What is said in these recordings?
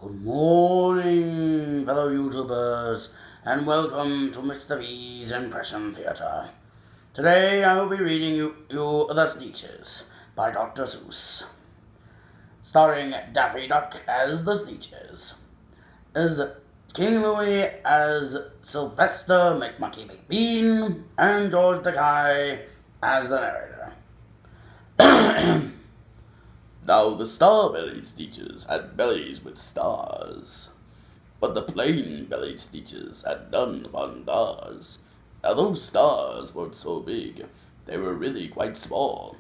Good morning, fellow YouTubers, and welcome to Mr.V's Impression Theatre. Today I will be reading you The Sneetches by Dr. Seuss, starring Daffy Duck as the Sneetches, as King Louie as Sylvester, McMonkey, McBean, and George Takei as the narrator. Now the star-bellied Sneetches had bellies with stars, but the plain-bellied Sneetches had none upon stars. Now those stars weren't so big, they were really quite small.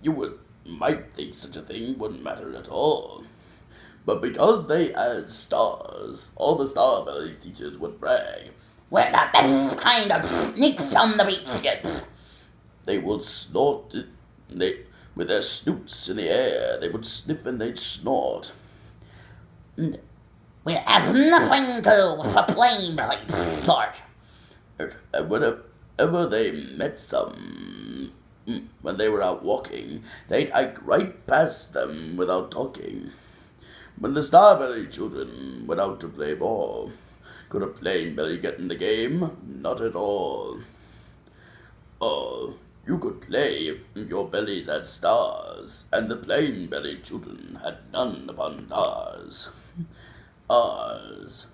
You might think such a thing wouldn't matter at all. But because they had stars, all the star-bellied Sneetches would brag, "We're the best kind of sneaks on the beach." They would snort it, with their snoots in the air, they would sniff and they'd snort. "We have nothing to do for plain-belly sort." And whenever they met some, when they were out walking, they'd hike right past them without talking. When the star-bellied children went out to play ball, could a plain-belly get in the game? Not at all. You could play if your bellies had stars, and the plain-bellied children had none upon stars. Ours.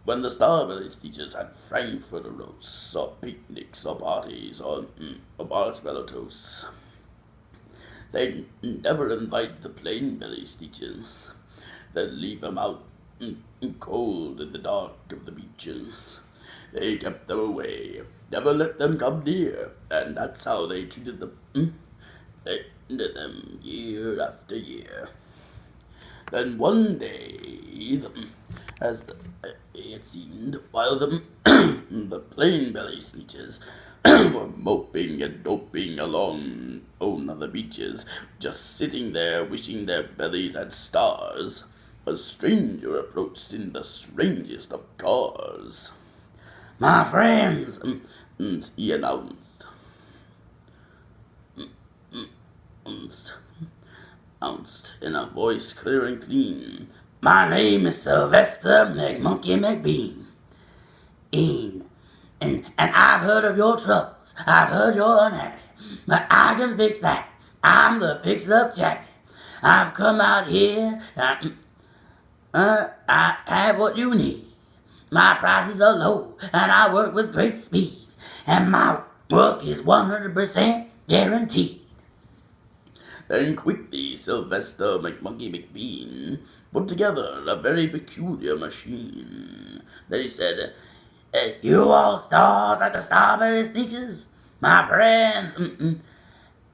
When the star-bellied teachers had frankfurter roasts, or picnics, or parties, or marshmallow toasts, they'd never invite the plain-bellied teachers. They'd leave them out cold in the dark of the beaches. They kept them away, never let them come near, and that's how they treated them. They treated them year after year. Then one day, as it seemed, while the plain-bellied Sneetches were moping and doping along on the beaches, just sitting there wishing their bellies had stars, a stranger approached in the strangest of cars. "My friends," he announced in a voice clear and clean, "my name is Sylvester McMonkey McBean. And I've heard of your troubles. I've heard you're unhappy. But I can fix that. I'm the fixed-up chappie. I've come out here. I have what you need. My prices are low, and I work with great speed. And my work is 100% guaranteed." Then quickly Sylvester McMonkey McBean put together a very peculiar machine. Then he said, "You all stars like the star-bellied Sneetches, my friends,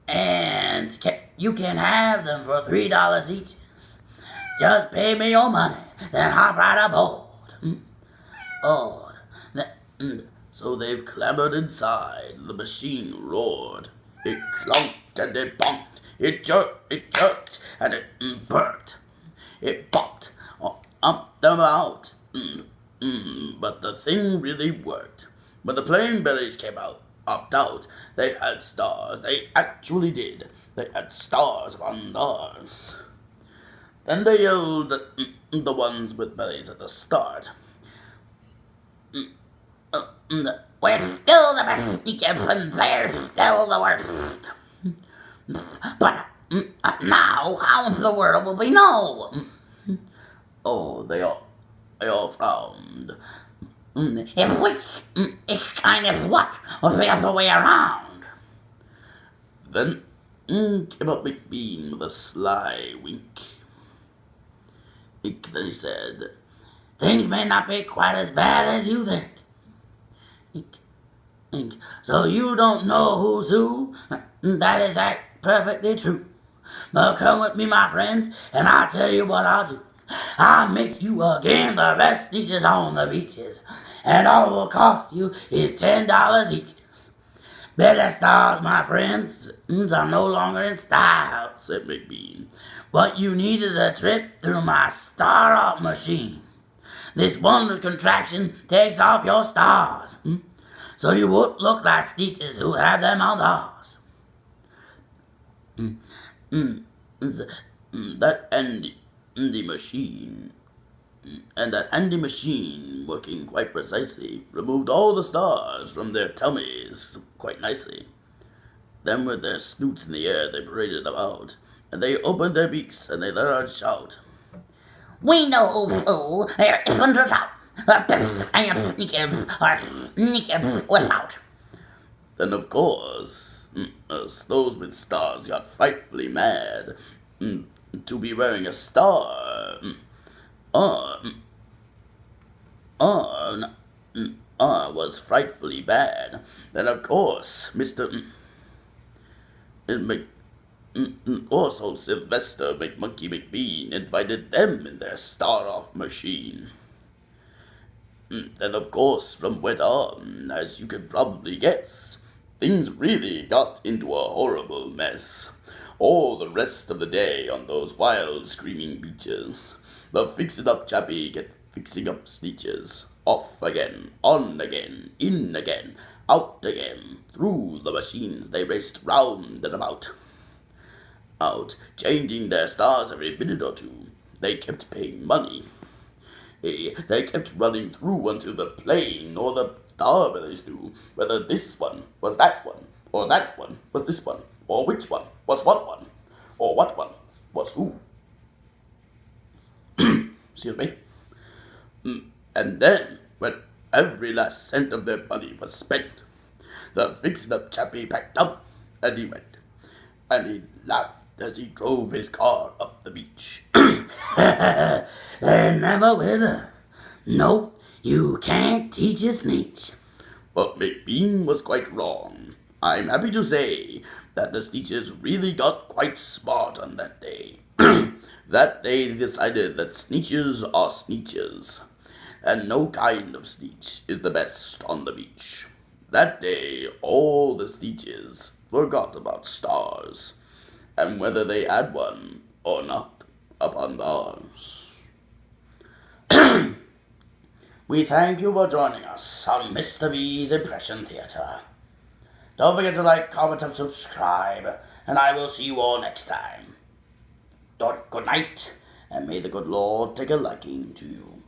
and you can have them for $3 each. Just pay me your money, then hop right aboard." So they've clambered inside. The machine roared. It clunked and it bumped. It jerked, and it burnt. It popped up them out. But the thing really worked. When the plain bellies came opted out, they had stars. They actually did. They had stars upon stars. Then they yelled at the ones with bellies at the start. "We're still the best sneakers, and they're still the worst. But now, how in the world will we know?" They all frowned. "If which is kind of what, or the other way around?" Then came up McBean with a sly wink. Then he said, "Things may not be quite as bad as you think. So you don't know who's who? That is perfectly true. But come with me, my friends, and I'll tell you what I'll do. I'll make you again the best Sneetches on the beaches, and all it will cost you is $10 each. Belly stars, my friends, are no longer in style," said McBean. "What you need is a trip through my star-up machine. This wondrous contraption takes off your stars, so you won't look like Sneetches who have them on theirs." That and the machine, and that handy machine, working quite precisely, removed all the stars from their tummies quite nicely. Then with their snoots in the air they paraded about, and they opened their beaks and they let out a shout. We know who there isn't a doubt. Sneetches without. Then of course, those with stars got frightfully mad. To be wearing a star was frightfully bad. Then of course, old Sylvester McMonkey McBean invited them in their star-off machine. Then of course, from went on, as you could probably guess, things really got into a horrible mess. All the rest of the day on those wild screaming beaches, the fix-it-up chappie kept fixing up Sneetches. Off again, on again, in again, out again. Through the machines they raced round and about. Changing their stars every minute or two. They kept paying money. They kept running through until the plane or the starbellies knew whether this one was that one, or that one was this one, or which one was what one, or what one was who. Excuse me. And then, when every last cent of their money was spent, the fix-it-up chappie packed up, and he went. And he laughed as he drove his car up the beach. They never will. No, you can't teach a Sneetch. But McBean was quite wrong. I'm happy to say that the Sneetches really got quite smart on that day. That day they decided that Sneetches are Sneetches, and no kind of Sneetch is the best on the beach. That day all the Sneetches forgot about stars, and whether they had one or not upon bars. We thank you for joining us on Mr. V's Impression Theatre. Don't forget to like, comment, and subscribe, and I will see you all next time. Good night, and may the good Lord take a liking to you.